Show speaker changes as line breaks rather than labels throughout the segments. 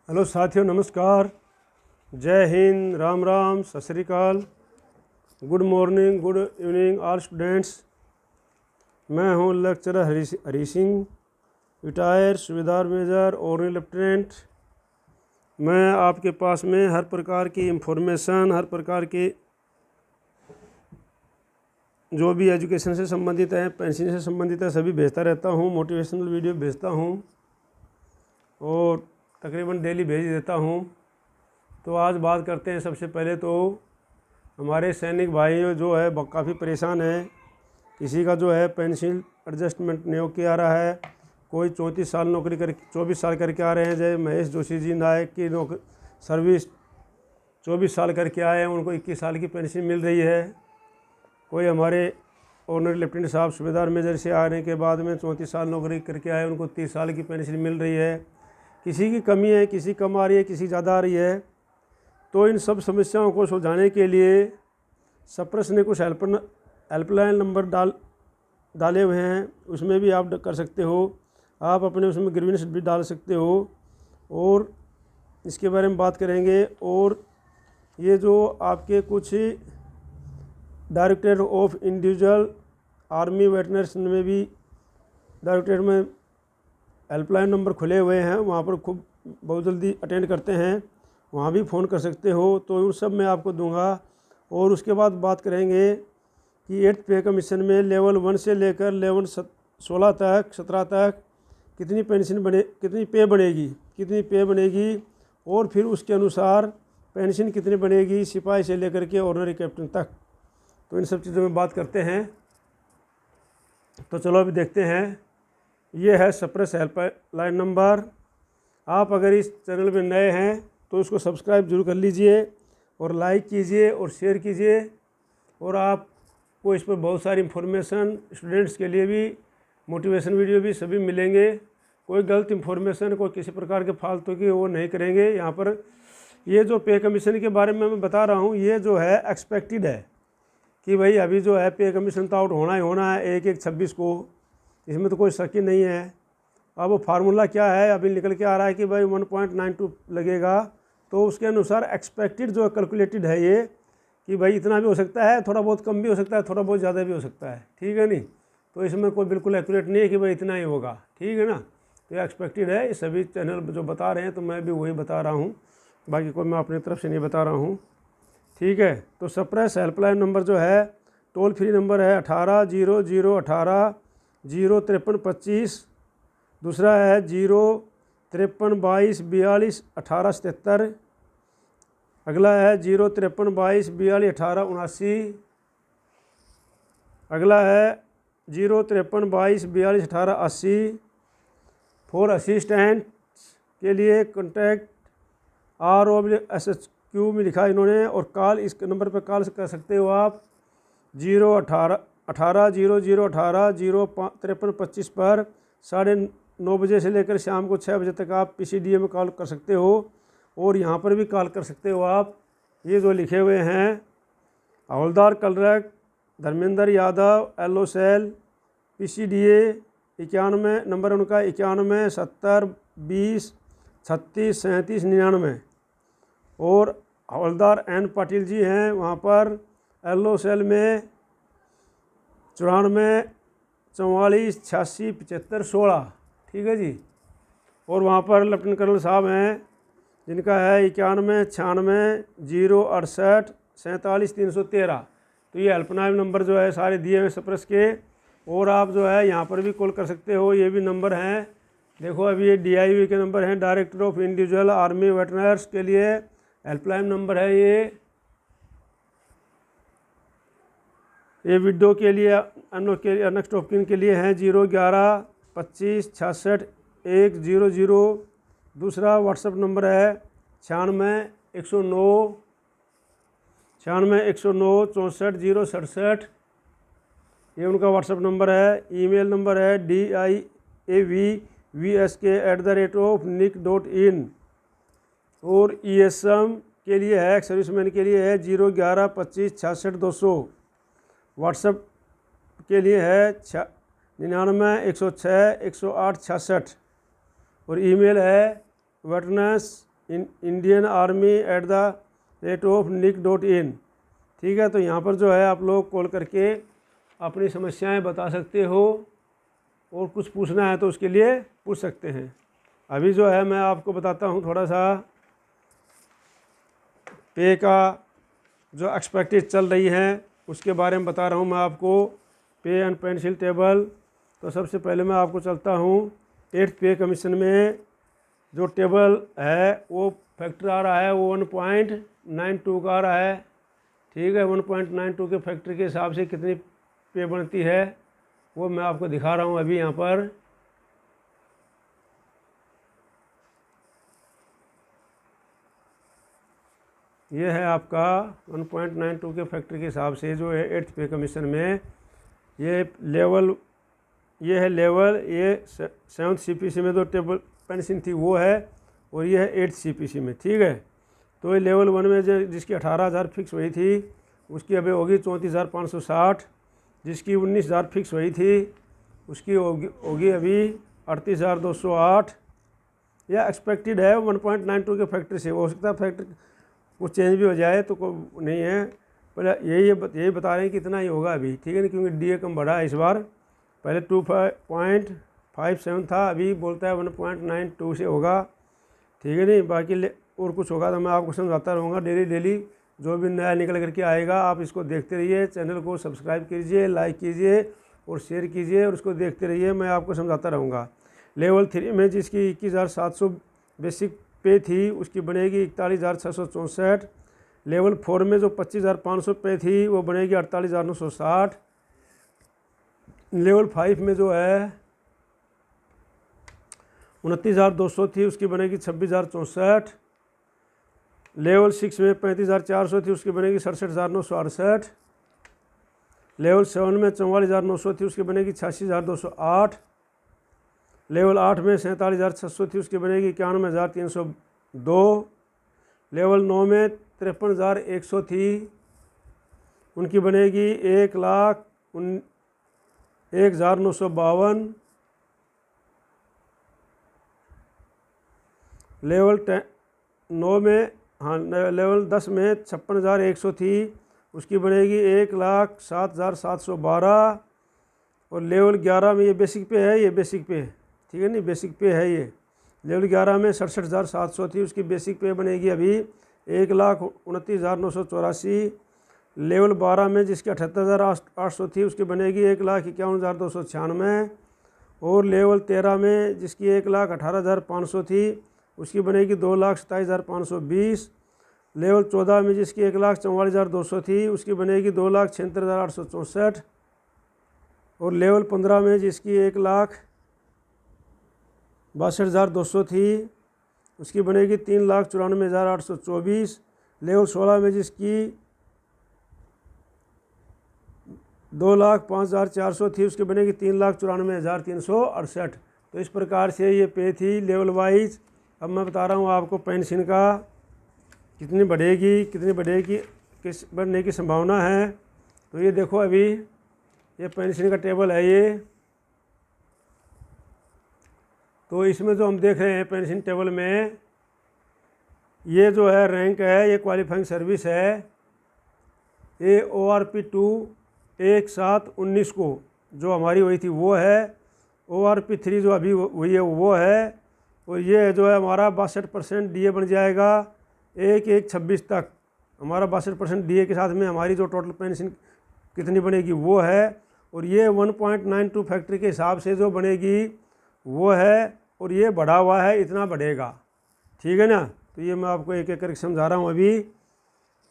Hello साथियों, नमस्कार। जय हिंद, राम राम, सत श्री अकाल, good morning, good evening all students. मैं हूं लेक्चरर हरी सिंह, रिटायर सूबेदार मेजर और लेफ्टिनेंट। मैं आपके पास में हर प्रकार की इंफॉर्मेशन, हर प्रकार की जो भी एजुकेशन से संबंधित है, पेंशन से संबंधित है, सभी भेजता रहता हूं। मोटिवेशनल वीडियो भेजता हूं और तकरीबन डेली भेज देता हूं। तो आज बात करते हैं। सबसे पहले तो हमारे सैनिक भाई जो है काफ़ी परेशान है। किसी का जो है पेंशन एडजस्टमेंट नहीं हो के आ रहा है। कोई 34 साल नौकरी कर 24 साल करके आ रहे हैं। जय महेश जोशी जी नायक की सर्विस 24 साल करके आए हैं, उनको 21 साल की पेंशन मिल रही है। कोई हमारे ऑनरी लेफ्टिनेंट साहब सूबेदार मेजर से आने के बाद में 34 साल नौकरी करके आए, उनको 30 साल की पेंशन मिल रही है। किसी की कमी है, किसी कम आ रही है, किसी ज़्यादा आ रही है। तो इन सब समस्याओं को सुलझाने के लिए सप्रेस ने कुछ हेल्पलाइन नंबर डाले हुए हैं। उसमें भी आप कर सकते हो। आप अपने उसमें ग्रीवेंस भी डाल सकते हो और इसके बारे में बात करेंगे। और ये जो आपके कुछ डायरेक्टरेट ऑफ इंडिविजुअल आर्मी वेटनर्स में भी डायरेक्टरेट में हेल्पलाइन नंबर खुले हुए हैं, वहाँ पर खूब बहुत जल्दी अटेंड करते हैं, वहाँ भी फ़ोन कर सकते हो। तो उन सब मैं आपको दूंगा। और उसके बाद बात करेंगे कि 8th पे कमीशन में लेवल 1 से लेकर लेवल 16 तक 17 तक कितनी पे बनेगी और फिर उसके अनुसार पेंशन कितनी बनेगी सिपाही से लेकर के ऑनरी कैप्टन तक। तो इन सब चीज़ों में बात करते हैं। तो चलो अभी देखते हैं। ये है सप्रेस हेल्पलाइन नंबर। आप अगर इस चैनल में नए हैं तो इसको सब्सक्राइब जरूर कर लीजिए और लाइक कीजिए और शेयर कीजिए। और आपको इस पर बहुत सारी इन्फॉर्मेशन, स्टूडेंट्स के लिए भी मोटिवेशन वीडियो भी सभी मिलेंगे। कोई गलत इन्फॉर्मेशन, कोई किसी प्रकार के फालतू की वो नहीं करेंगे यहाँ पर। ये जो पे कमीशन के बारे में मैं बता रहा हूँ, ये जो है एक्सपेक्टेड है कि भाई अभी जो है पे कमीशन तो आउट होना ही होना है 1/1/26 को। इसमें तो कोई शक ही नहीं है। अब वो फार्मूला क्या है, अभी निकल के आ रहा है कि भाई 1.92 लगेगा। तो उसके अनुसार एक्सपेक्टेड जो कैलकुलेटेड है ये कि भाई इतना भी हो सकता है, थोड़ा बहुत कम भी हो सकता है, थोड़ा बहुत ज़्यादा भी हो सकता है। ठीक है नहीं? तो इसमें कोई बिल्कुल एक्यूरेट नहीं है कि भाई इतना ही होगा। ठीक है ना? तो ये एक्सपेक्टेड है। ये सभी चैनल जो बता रहे हैं तो मैं भी वही बता रहा हूँ, बाकी कोई मैं अपनी तरफ से नहीं बता रहा हूँ। ठीक है? तो सप्रेस हेल्पलाइन नंबर जो है टोल फ्री नंबर है 180018 05325। दूसरा है 05322421877। अगला है 05322421879। अगला है 05322421880। फॉर असिस्टेंट के लिए कॉन्टैक्ट ROSHQ में लिखा इन्होंने। और कॉल इस नंबर पर कॉल कर सकते हो आप 0180018 पर 9:30 बजे से लेकर शाम को 6 बजे तक आप PCDA में कॉल कर सकते हो। और यहाँ पर भी कॉल कर सकते हो आप। ये जो लिखे हुए हैं हवलदार clerk Dharmendra Yadav LO cell PCDA 91 number उनका 91 70 20 36 37 99। और हवलदार N पाटिल जी हैं वहाँ पर LO सेल में 94 44 86 75 16। ठीक है जी। और वहाँ पर लेफ्टिनेंट कर्नल साहब हैं जिनका है 91 96 068 47 313। तो ये हेल्पलाइन नंबर जो है सारे दिए हुए सप्रेस के। और आप जो है यहाँ पर भी कॉल कर सकते हो। ये भी नंबर हैं, देखो अभी ये DIV के नंबर हैं, डायरेक्टर ऑफ इंडिविजुअल आर्मी वेटरनर्स के लिए हेल्पलाइन नंबर है। ये विडो के लिए नेक्स्ट ऑफ किन के लिए हैं 011 25 66 100। दूसरा व्हाट्सएप नंबर है 96 109 64 067। ये उनका व्हाट्सएप नंबर है। ईमेल नंबर है diavvsk@nic.in। और ESM के लिए है, सर्विसमैन के लिए है 011 25 66 200। व्हाट्सएप के लिए है 99 106 108 66। और ईमेल है veterans इंडियन आर्मी @the@nic.in। ठीक है, तो यहाँ पर जो है आप लोग कॉल करके अपनी समस्याएं बता सकते हो और कुछ पूछना है तो उसके लिए पूछ सकते हैं। अभी जो है मैं आपको बताता हूँ थोड़ा सा पे का जो एक्सपेक्टेड चल रही है उसके बारे में बता रहा हूँ मैं आपको। पे एंड पेंसिल टेबल, तो सबसे पहले मैं आपको चलता हूँ 8th पे कमीशन में जो टेबल है वो फैक्टर आ रहा है वो 1.92 का आ रहा है। ठीक है, 1.92 के फैक्टर के हिसाब से कितनी पे बनती है वो मैं आपको दिखा रहा हूँ अभी यहाँ पर। ये है आपका 1.92 के फैक्टर के हिसाब से जो है 8th पे कमीशन में ये लेवल, ये है लेवल, ये 7th CPC में जो टेबल पेंशन थी वो है, और ये है 8th CPC में। ठीक है, तो ये लेवल 1 में जिसकी 18,000 फिक्स हुई थी उसकी अभी होगी 34,560, जिसकी 19,000 फिक्स हुई थी उसकी होगी अभी 38,208। यह एक्सपेक्टेड है 1.92 के फैक्टर से। हो सकता है फैक्टर कुछ चेंज भी हो जाए तो कोई नहीं है, पर यही बता रहे हैं कि इतना ही होगा अभी। ठीक है ना, क्योंकि DA कम बढ़ा है इस बार। पहले 2.57 था, अभी बोलता है 1.92 से होगा। ठीक है नहीं, बाकी और कुछ होगा तो मैं आपको समझाता रहूँगा डेली जो भी नया निकल करके आएगा आप इसको देखते रहिए। चैनल को सब्सक्राइब कीजिए, लाइक कीजिए और शेयर कीजिए और उसको देखते रहिए, मैं आपको समझाता रहूँगा। लेवल 3 में जिसकी 21,700 बेसिक पे थी उसकी बनेगी 41,664। लेवल 4 में जो 25,500 पे थी वो बनेगी 48,960। लेवल 5 में जो है 29,200 थी उसकी बनेगी 26,064। लेवल 6 में 35,400 थी उसकी बनेगी 67,968। लेवल 7 में 44,900 थी उसकी बनेगी 86,208। लेवल 8 में 47,600 थी उसकी बनेगी 91,302। लेवल 9 में 53,100 थी उनकी बनेगी 1,01,952। लेवल 9 में लेवल 10 में 56,100 थी उसकी बनेगी 1,07,712। और लेवल 11 में ये बेसिक पे है, ये बेसिक पे, ठीक है नहीं, बेसिक पे है ये। लेवल 11 में 67,700 थी उसकी बेसिक पे बनेगी अभी 1,29,984। लेवल 12 में जिसकी 78,800 थी उसकी बनेगी 1,51,296। और लेवल 13 में जिसकी 1,18,500 थी उसकी बनेगी 2,27,520। लेवल 14 में जिसकी 1,44,200 थी उसकी बनेगी 2,76,864। और लेवल 15 में जिसकी 1,62,200 थी उसकी बनेगी 3,94,824। लेवल 16 में जिसकी 2,05,400 थी उसकी बनेगी 3,94,368। तो इस प्रकार से ये पे थी लेवल वाइज। अब मैं बता रहा हूँ आपको पेंशन का कितनी बढ़ेगी, किस बढ़ने की संभावना है। तो ये देखो अभी ये पेंशन का टेबल है ये। तो इसमें जो हम देख रहे हैं पेंशन टेबल में ये जो है रैंक है, ये क्वालिफाइंग सर्विस है। ये ORP 2 1/7/19 को जो हमारी हुई थी वो है। ORP 3 जो अभी हुई है वो है। और ये जो है हमारा 62% DA बन जाएगा 1/1/26 तक। हमारा 62% DA के साथ में हमारी जो टोटल पेंशन कितनी बनेगी वो है। और ये 1.92 फैक्ट्री के हिसाब से जो बनेगी वो है। और ये बढ़ा हुआ है, इतना बढ़ेगा। ठीक है ना, तो ये मैं आपको एक एक करके समझा रहा हूँ अभी।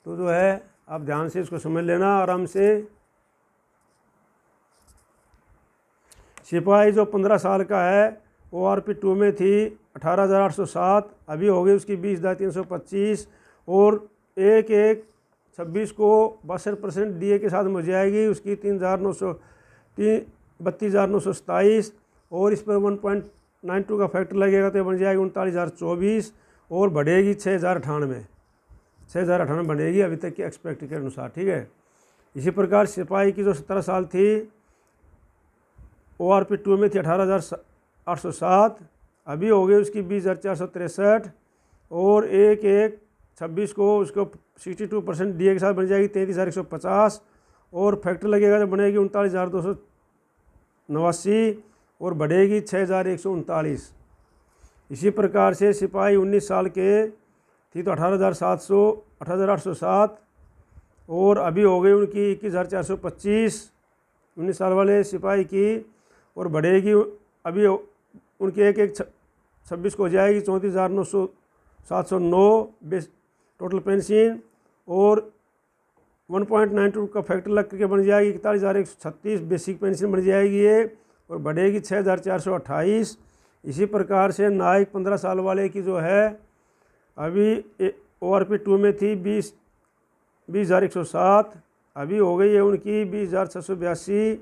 तो जो है आप ध्यान से इसको समझ लेना आराम से। सिपाही जो 15 साल का है ORP 2 में थी 18,807, अभी हो गई उसकी 20,325। और 1/1/26 को 62% DA के साथ हो जाएगी उसकी 32,927। और इस पर 1.92 का फैक्टर लगेगा तो बन जाएगी 39,024। और बढ़ेगी 6,098 बढ़ेगी अभी तक की एक्सपेक्ट के अनुसार। ठीक है, इसी प्रकार सिपाही की जो 17 साल थी ORP 2 में थी 18,807, अभी हो गई उसकी 20,463। और 1/1/26 को उसको 62% DA के साथ बन जाएगी 33,150 और फैक्टर लगेगा तो बनेगी 39,289 और बढ़ेगी 6,139। इसी प्रकार से सिपाही 19 साल के थी तो 18,807 और अभी हो गई उनकी 21,425 19 साल वाले सिपाही की और बढ़ेगी अभी उनकी 1/1/26 को हो जाएगी 34,709 टोटल पेंशन और 1.92 का फैक्टर लग करके बन जाएगी 41,136 बेसिक पेंशन बन जाएगी ये और बढ़ेगी 6,428। इसी प्रकार से नायक 15 साल वाले की जो है अभी ORP 2 में थी 20,107 अभी हो गई है उनकी 20,682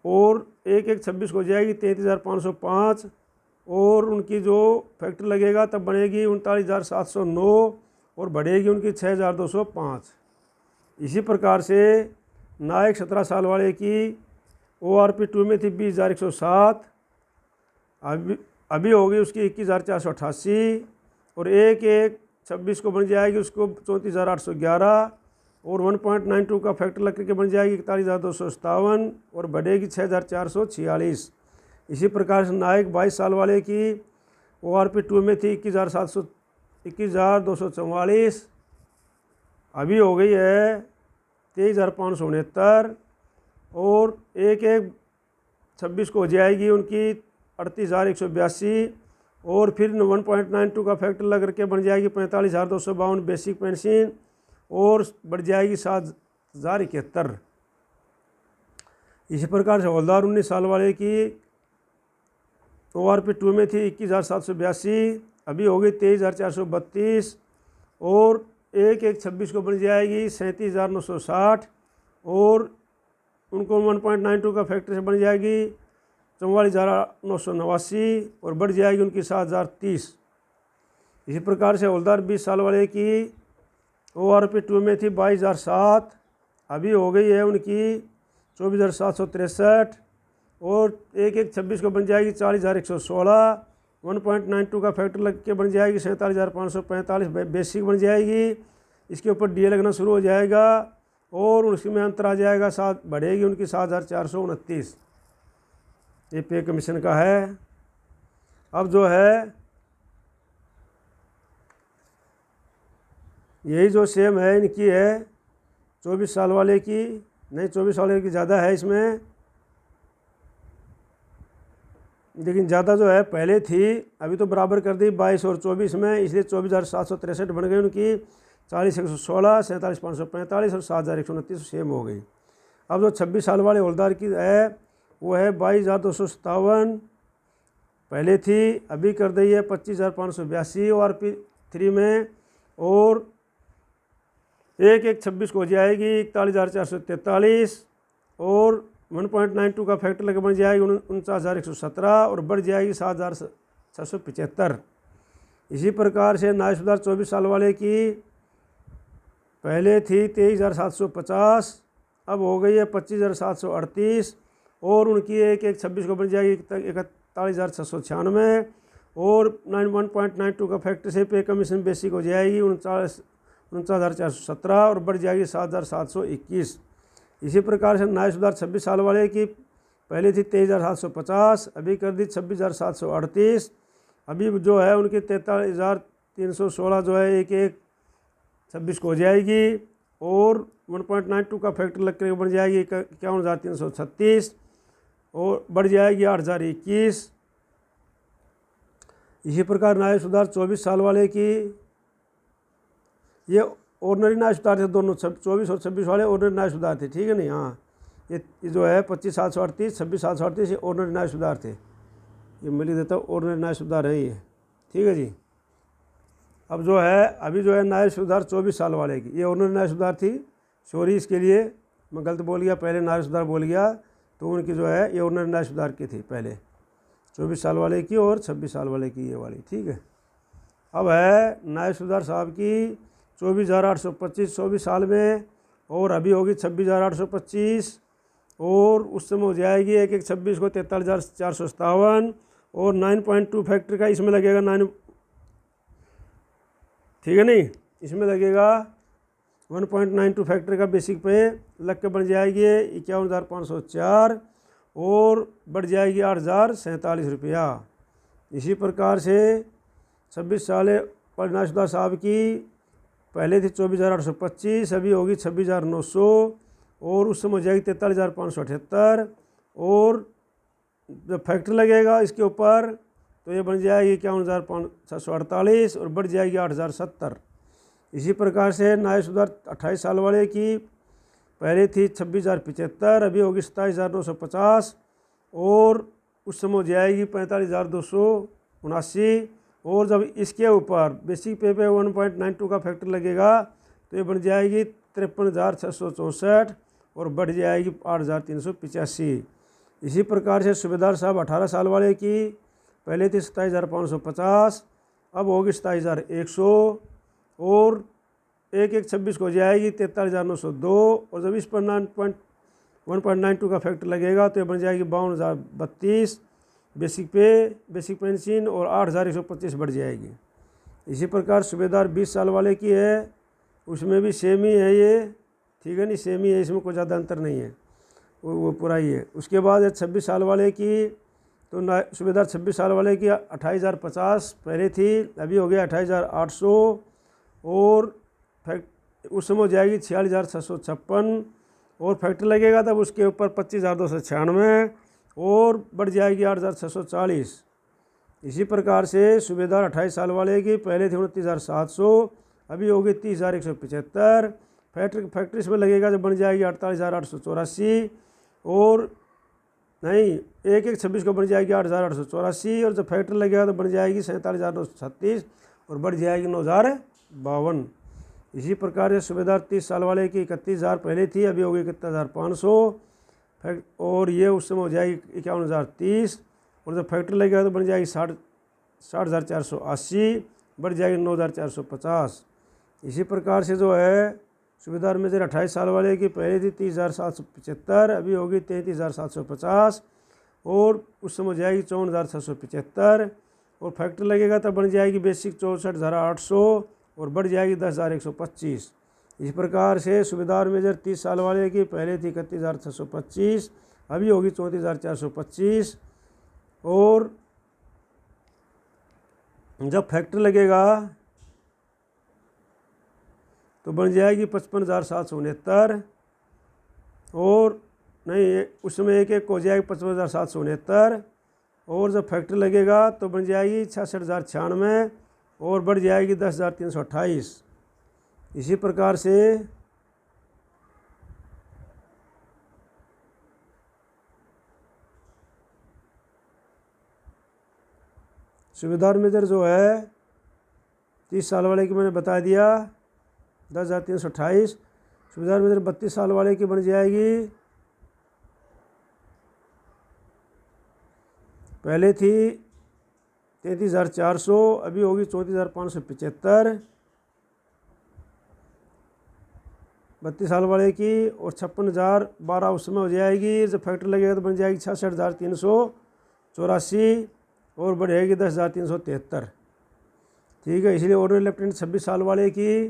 और 1/1/26 को हो जाएगी 33,505 और उनकी जो फैक्टर लगेगा तब बनेगी 39,709 और बढ़ेगी उनकी 6,205। इसी प्रकार से नायक 17 साल वाले की ORP 2 में थी 20,107 अभी हो गई उसकी 21,488 और 1/1/26 को बन जाएगी उसको 34,811 और 1.92 का फैक्टर लग करके बन जाएगी 41,257 और बढ़ेगी 6,446। इसी प्रकार से नायक 22 साल वाले की ORP 2 में थी 21,244 अभी हो गई है 23,569 और 1/1/26 को हो जाएगी उनकी 38,182 और फिर 1.92 का फैक्टर लग करके बन जाएगी 45,252 बेसिक पेंशन और बढ़ जाएगी 7,071। इसी प्रकार से हवलदार 19 साल वाले की ORP 2 में थी 21,782 अभी हो गई 23,432 और 1/1/26 को बन जाएगी 37,960 और उनको 1.92 का फैक्टर से बन जाएगी 44,989 और बढ़ जाएगी उनकी 7,030। इसी प्रकार से हवलदार 20 साल वाले की ORP 2 में थी 22,007 अभी हो गई है उनकी 24,763 और 1/1/26 को बन जाएगी 40,116 1.92 का फैक्टर लग के बन जाएगी 47,545 बेसिक बन जाएगी। इसके ऊपर DA लगना शुरू हो जाएगा और उसमें अंतर आ जाएगा 7 बढ़ेगी उनकी 7,429। ये पे कमीशन का है। अब जो है यही जो सेम है इनकी है 24 साल वाले की नहीं 24 वाले की ज़्यादा है इसमें लेकिन ज़्यादा जो है पहले थी अभी तो बराबर कर दी 22 और 24 में इसलिए 24,763 बन गई उनकी 40,116 47,545 और 7,129 सेम हो गई। अब जो 26 साल वाले हवलदार की है वो है 22,257 पहले थी अभी कर दी है 25,582 ORP 3 में और 1/1/26 को हो जाएगी 41,443 और 1.92 का फैक्टर लगे बन जाएगी 49,117 और बढ़ जाएगी 7,675। इसी प्रकार से नायब सूबेदार 24 साल वाले की पहले थी 23,750 अब हो गई है 25,738 और उनकी 1/1/26 को बन जाएगी 41,696 और 1.92 का फैक्टर से पे कमीशन बेसिक हो जाएगी 49,417 और बढ़ जाएगी 7,721। इसी प्रकार से नायब सूबेदार 26 साल वाले की पहले थी 23,750 अभी कर दी 26,738 अभी जो है उनकी 43,316 जो है 1/1/26 को हो जाएगी और 1.92 का फैक्टर लग कर बन जाएगी 51,336 और बढ़ जाएगी 8,021। इसी प्रकार नायब सूबेदार 24 साल वाले की ये ऑर्डनरी नायब सूबेदार थे दोनों 24 और 26 वाले ऑर्डनरी नायब सूबेदार थे ठीक है नहीं। हाँ ये जो है 25,738 26,738 ये ऑर्डनरी नायब सूबेदार थे ये मैं लिख देता हूँ ऑर्डनरी नायब सूबेदार है ये ठीक है जी। अब जो है अभी जो है नायब सूबेदार 24 साल वाले की ये ऑर्डनरी नायब सूबेदार थी सॉरी इसके लिए मैं गलत बोल गया पहले नायब सूबेदार बोल गया तो उनकी जो है ये ऑर्डनरी नायब सूबेदार की थी पहले 24 साल वाले की और 26 साल वाले की ये वाली ठीक है। अब है नायब सूबेदार साहब की 24,825 24 साल में और अभी होगी 26,825 और उस समय हो जाएगी 1/1/26 को 43,457 और 9.2 फैक्टर का इसमें लगेगा ठीक है नहीं। इसमें लगेगा 1.92 फैक्ट्री का बेसिक पे लग के बन जाएगी 51,504 और बढ़ जाएगी 8,047 रुपया। इसी प्रकार से 26 साल परिणाशुदा साहब की पहले थी 24,825, अभी होगी 26,900 और उस समय हो जाएगी 43,578 और जब फैक्ट्री लगेगा इसके ऊपर तो ये बन जाएगी 51,648 और बढ़ जाएगी 8,070। इसी प्रकार से नायशुदा 28 साल वाले की पहले थी 26,075, अभी होगी 27,950 और उस समय हो जाएगी 45,279 और जब इसके ऊपर बेसिक पे 1.92 का फैक्टर लगेगा तो ये बन जाएगी 53,664 और बढ़ जाएगी 8,385। इसी प्रकार से सूबेदार साहब 18 साल वाले की पहले थी 27,550, अब होगी 27,100 और 1/1/26 को हो जाएगी 43,902 और जब इस पर 1.92 का फैक्टर लगेगा तो ये बन जाएगी 52,032 बेसिक पेंशन और 8,125 बढ़ जाएगी। इसी प्रकार सूबेदार 20 साल वाले की है, उसमें भी सेम ही है ये, ठीक है नहीं, सेम ही है, इसमें कोई ज़्यादा अंतर नहीं है, वो पूरा ही है। उसके बाद 26 साल वाले की तो सूबेदार 26 साल वाले की 28,050 पहले थी, अभी हो गया 28,800 और उस समय हो जाएगी 46,656 और फैक्टर लगेगा तब उसके ऊपर 25,296 और बढ़ जाएगी 8,640। इसी प्रकार से सूबेदार 28 साल वाले की पहले थी 29,700, अभी होगी 30,175, फैक्ट्री इसमें लगेगा जब बन जाएगी 48,884 और नहीं 1/1/26 को बन जाएगी 8,884 और जब फैक्ट्री लगेगा तो बन जाएगी 47,936 और बढ़ जाएगी 9,052। इसी प्रकार से सूबेदार 30 साल वाले की 31,000 पहले थी, अभी होगी 31,500 और ये उस समय हो जाएगी 51,030 और जब फैक्ट्री लगेगा तो बन जाएगी 60,480 बढ़ जाएगी 9,450। इसी प्रकार से जो है सूबेदार मेजर 28 साल वाले की पहले थी 30,775, अभी होगी 33,750 और उस समय हो जाएगी 54,675 और फैक्ट्री लगेगा तब बन जाएगी बेसिक 64,800 और बढ़ जाएगी 10,125। इस प्रकार से सूबेदार मेजर 30 साल वाले की पहले थी 31,625, अभी होगी 34,425 और जब फैक्ट्री लगेगा तो बन जाएगी 55,769 और नहीं उस समय एक हो जाएगी 55,769 और जब फैक्ट्री लगेगा तो बन जाएगी 66,096 और बढ़ जाएगी 10,328। इसी प्रकार से सूबेदार मेजर जो है 30 साल वाले की मैंने बता दिया 10,328। सूबेदार मेजर 32 साल वाले की बन जाएगी पहले थी 33,400, अभी होगी 34,575 32 साल वाले की और 56,012 उस समय हो जाएगी। जब फैक्ट्री लगेगा तो बन जाएगी 66,384 और बढ़ेगी 10,373। ठीक है, इसलिए ऑर्डिनरी लेफ्टिनेंट 26 साल वाले की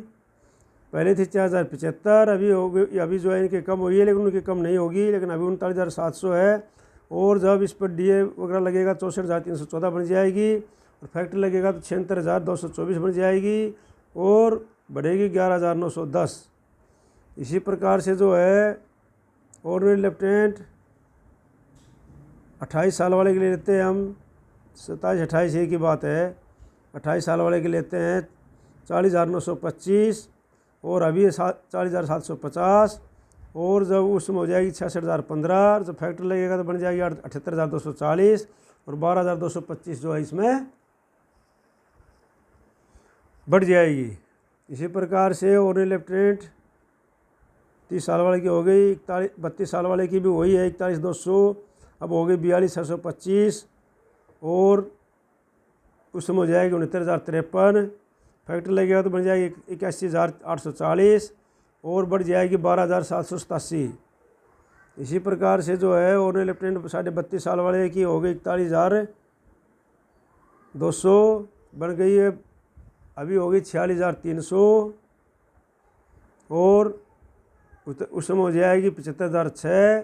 पहले थी 4,075, अभी हो गई, अभी जो है इनकी कम हुई है लेकिन उनकी कम नहीं होगी, लेकिन अभी 39,700 है और जब इस पर डीए वगैरह लगेगा 64,314 बन जाएगी और फैक्ट्री लगेगा तो 76,224 बन जाएगी और बढ़ेगी 11,910। इसी प्रकार से जो है ऑर्डिनरी लेफ्टिनेंट 28 साल वाले के लिए लेते हैं हम 27-28 एक ही बात है, 28 साल वाले के लेते हैं 40,925 और अभी 40,750 और जब उसमें हो जाएगी 66,015, जब फैक्ट्री लगेगा तो बन जाएगी 78,240 और 12,225 जो है इसमें बढ़ जाएगी। इसी प्रकार से ऑर्डिनरी लेफ्टिनेंट 30 साल वाले की हो गई, 32 साल वाले की भी वही है 41,200, अब हो गई 42,625 और उस समय हो जाएगी 69,053, फैक्ट्री लगेगा तो बन जाएगी 81,840 और बढ़ जाएगी 12,787। इसी प्रकार से जो है ऑर्डिनरी लेफ्टिनेंट 32.5 साल वाले की हो गई 41,200 बन गई है अभी होगी 46,300 और उस समय हो जाएगी 75,006।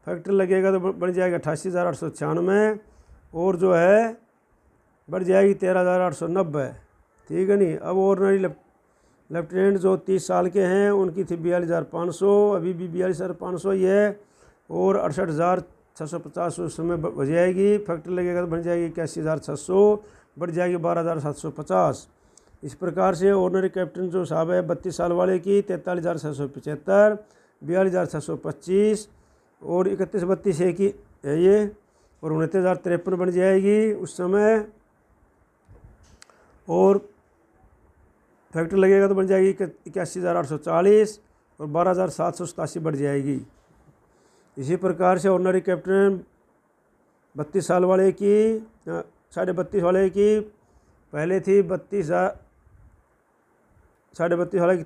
फैक्टर लगेगा तो बढ़ जाएगा 88,896 और जो है बढ़ जाएगी 13,890। ठीक है नहीं। अब ऑर्डनरी लेफ्टिनेंट जो 30 साल के हैं उनकी थी 42,500, अभी भी 42,500 ही है और 68,650 उस समय बढ़ जाएगी। फैक्टर लगेगा तो बन जाएगी 81,600, बढ़ जाएगी 12,750। इस प्रकार से ऑर्डनरी कैप्टन जो साहब है 32 साल वाले की 43,675, 42,625 और 31-32 है की है ये और 69,053 बन जाएगी उस समय। और फैक्टर लगेगा तो बन जाएगी 81,840 और 12,787 बढ़ जाएगी। इसी प्रकार से ऑर्डनरी कैप्टन 32 साल वाले की 32.5 वाले की पहले थी 32.5 वाले की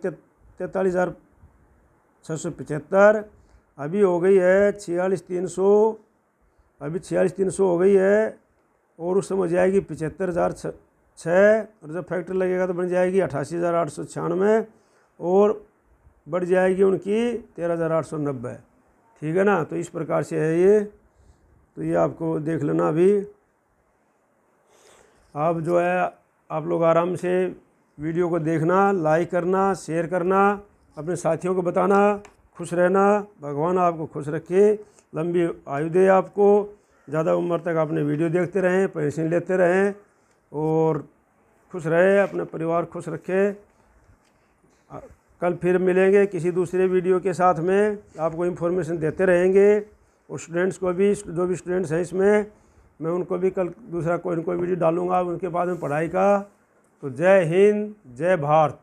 43,675, अभी हो गई है 46,300, अभी 46,300 हो गई है और उस समय हो जाएगी 75,006 और जब फैक्टर लगेगा तो बन जाएगी 88,896 और बढ़ जाएगी उनकी 13,890। ठीक है ना। तो इस प्रकार से है ये, तो ये आपको देख लेना। अभी आप जो है आप लोग आराम से वीडियो को देखना, लाइक करना, शेयर करना, अपने साथियों को बताना। खुश रहना, भगवान आपको खुश रखे, लंबी आयु दे आपको, ज़्यादा उम्र तक आपने वीडियो देखते रहें, पेंशन लेते रहें और खुश रहे, अपने परिवार खुश रखे। कल फिर मिलेंगे किसी दूसरे वीडियो के साथ में, आपको इन्फॉर्मेशन देते रहेंगे और स्टूडेंट्स को भी, जो भी स्टूडेंट्स हैं इसमें, मैं उनको भी कल दूसरा कोई वीडियो डालूंगा उनके बाद में पढ़ाई का। तो जय हिंद, जय भारत।